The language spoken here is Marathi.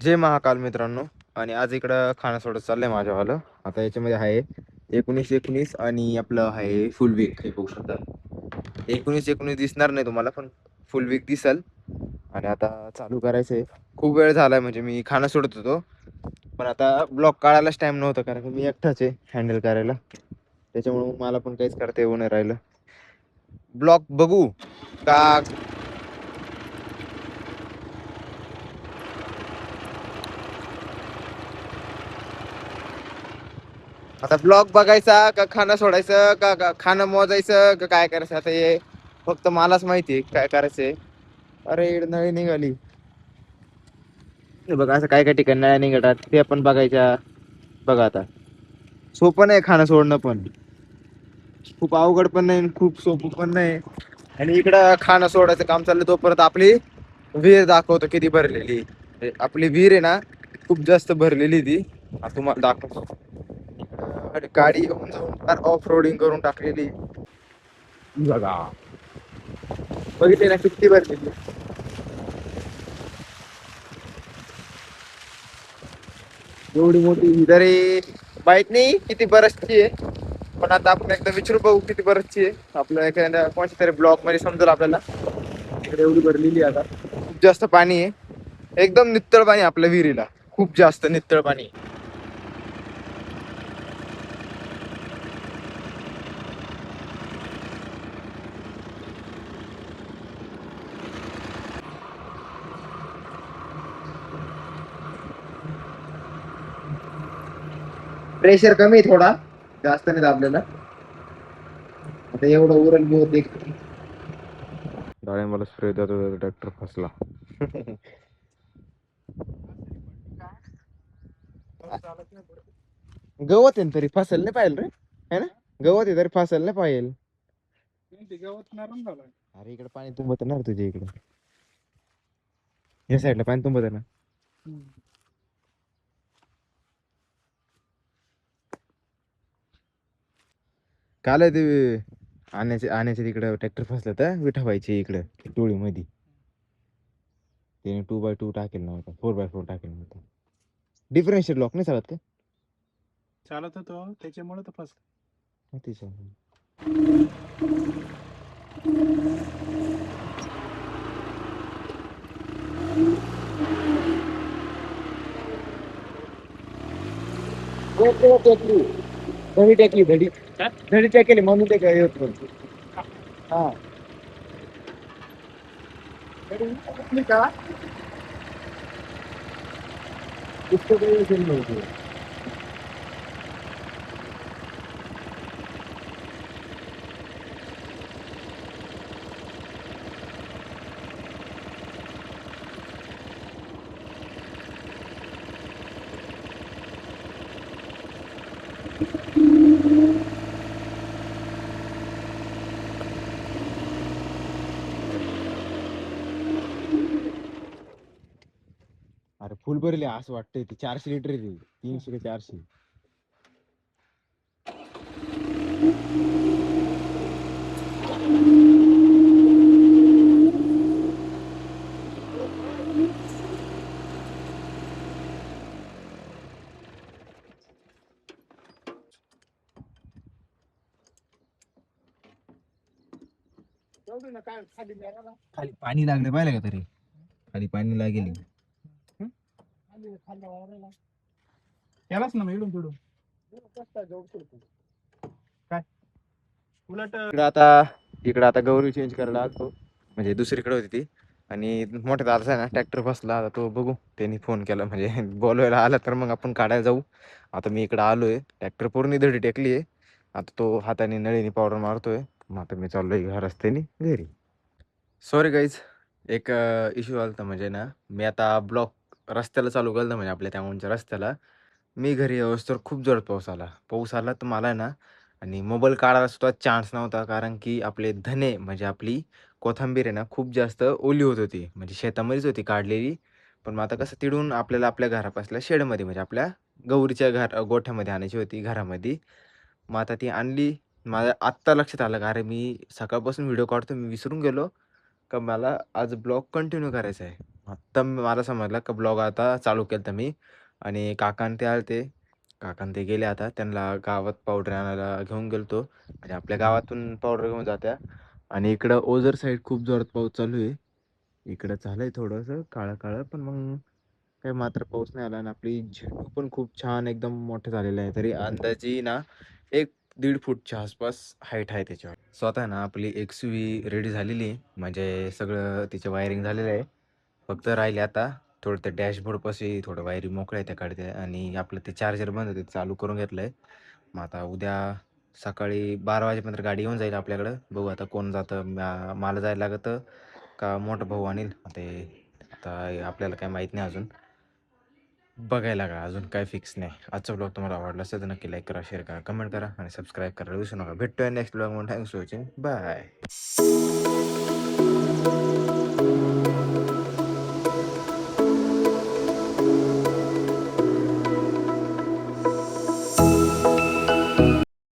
जय महाकाल मित्रांनो. आणि आज इकडं खाणं सोडत चाललंय माझ्यावालं. आता याच्यामध्ये आहे 19-19 आणि आपलं आहे फुल वीक. हे बघू शकता 19-19 दिसणार नाही तुम्हाला, पण फुल वीक दिसल. आणि आता चालू करायचंय. खूप वेळ झालाय, म्हणजे मी खाणं सोडत होतो, पण आता ब्लॉग काढायलाच टाइम नव्हता, कारण की मी एकटाच आहे हँडल करायला. त्याच्यामुळे मला पण काहीच करता येऊ नाही राहिलं. ब्लॉग बघू का? आता ब्लॉग बघायचा का खाणं सोडायचं का खाणं मोजायचं का काय करायचं? आता हे फक्त मलाच माहिती आहे काय करायचंय. अरे इकडं नळी निघाली. हे बघा, असं काय काय ठिकाणी नळ्या निघतात, ते आपण बघायच्या. बघा आता, सोपं नाही खाणं सोडणं, पण खूप अवघड पण नाही, खूप सोपं पण नाही. आणि इकडं खाणं सोडायचं काम चाललं तोपर्यंत आपली विहीर दाखवतो किती भरलेली. आपली विहीर आहे ना, खूप जास्त भरलेली ती. आता तुम्हाला दाखवतो. आणि गाडी येऊन जाऊन ऑफ रोडिंग करून टाकलेली. बघा, बघितले ना किती भरलेली. एवढी मोठी तरी माहित नाही किती बरसची आहे, पण आता आपण एकदा विचारू बघू किती बरसची आहे. आपल्या एखाद्या कोणत्या तरी ब्लॉक मध्ये समजेल आपल्याला. इकडे एवढी भरलेली आहे. आता खूप जास्त पाणी आहे, एकदम नित्तळ पाणी आपल्या विहिरीला, खूप जास्त नित्तळ पाणी. प्रेशर कमी आहे थोडा, जास्त नाही दाबलेला. आता एवढं उरल मी होते. डाळिंबाला स्प्रे देतो, ट्रॅक्टर फसला. गवत आहे ना, तरी फसल नाही पाहिजे रे, है ना? गवत आहे तरी फसल नाही पाहिजे. गवत नरम झालं. अरे इकडे पाणी तुंबत ना तुझ्या इकडे, या साईडला पाणी तुंबत आहे ना. काल आहे ते आण्याचे तिकडे ट्रॅक्टर फसलं तर विठाबाईचे इकडे टोळी मध्ये. त्याने 2x2 टाकेल नव्हता, 4x4 टाकेल नव्हता. डिफरन्शियल लॉक नाही चालत का? चालत होतो, त्याच्यामुळे तर फसलं. धडी टेकली, धडी टेकली म्हणून ते काय होत नाही. हा, धडी का पुस्तक नव्हतं. अरे फुल भरले असं वाटतंय. ती 400 लिटर आहे, 300 का 400. खाली पाणी लागले पाहिलं का? तरी खाली पाणी लागेल. त्यालाच ना इडून तिडून काय उलट इकडं आता गौरी चेंज करायला आलतो, म्हणजे दुसरीकडे होती ती. आणि मोठ्या दादाचा आहे ना ट्रॅक्टर बसला. आता तो बघू, त्यांनी फोन केला म्हणजे बोलवायला आला तर मग आपण काढायला जाऊ. आता मी इकडे आलोय, ट्रॅक्टर पूर्ण धडी टेकली आहे. आता तो हाताने नळीने पावडर मारतोय. मग आता मी चाललोय रस्त्याने घरी. सॉरी गाईज, एक इश्यू आला. म्हणजे ना, मी आता ब्लॉक रस्त्याला चालू केलं, म्हणजे आपल्या त्यामुळेच्या रस्त्याला. मी घरी येऊस तर खूप जोरात पाऊस आला तर मला आहे ना, आणि मोबाईल काढायला सुद्धा चान्स नव्हता, कारण की आपले धने म्हणजे आपली कोथिंबीर आहे ना, खूप जास्त ओली होत होती, म्हणजे शेतामध्येच होती काढलेली. पण मग आता कसं तिडून आपल्याला आपल्या घरापासल्या शेडमध्ये, म्हणजे आपल्या गौरीच्या गोठ्यामध्ये आणायची होती घरामध्ये. मग आता ती आणली. माझ्या आत्ता लक्षात आलं का, अरे मी सकाळपासून व्हिडिओ काढतो, मी विसरून गेलो का मला आज ब्लॉग कंटिन्यू करायचा आहे. आत्ता मला समजलं का ब्लॉग आता चालू केलता मी आणि काका आणि ते आलते. काका आणि ते गेले आता. त्यांना गावात पावडर आणायला घेऊन गेलतो. म्हणजे आपल्या गावातून पावडर घेऊन जात्या आणि इकडं ओझर साईड खूप जोरात पाऊस चालू आहे. इकडं झालंय थोडंसं काळं-काळं, पण मग काही मात्र पाऊस नाही आला आणि आपली झेंडू पण खूप छान एकदम मोठे झालेले आहे. तरी अंदाजे ना 1-1.5 फूटच्या आसपास हाईट आहे त्याच्यावर. स्वतः ना आपली एक्स-यू-व्ही रेडी झालेली आहे. म्हणजे सगळं तिचं वायरिंग झालेलं आहे. फक्त राहिले आता थोडं ते डॅशबोर्डपाशी थोडं वायरिंग मोकळ्या त्या काढते आणि आपलं ते चार्जर बंद होते चालू करून घेतलंय. मग आता उद्या सकाळी 12 वाजेपर्यंत गाडी येऊन जाईल आपल्याकडं. बघू आता कोण जातं. मला जायला लागतं का मोठा भाऊ आणील. ते आता आपल्याला काही माहीत नाही अजून. बघायला का अजून काय फिक्स नाही. आजचा ब्लॉग तुम्हाला आवडला असेल तर नक्की लाईक करा, शेअर करा, कमेंट करा आणि सबस्क्राईब करायला विसरू नका. भेटूया नेक्स्ट ब्लॉगमध्ये. Thanks for watching. बाय.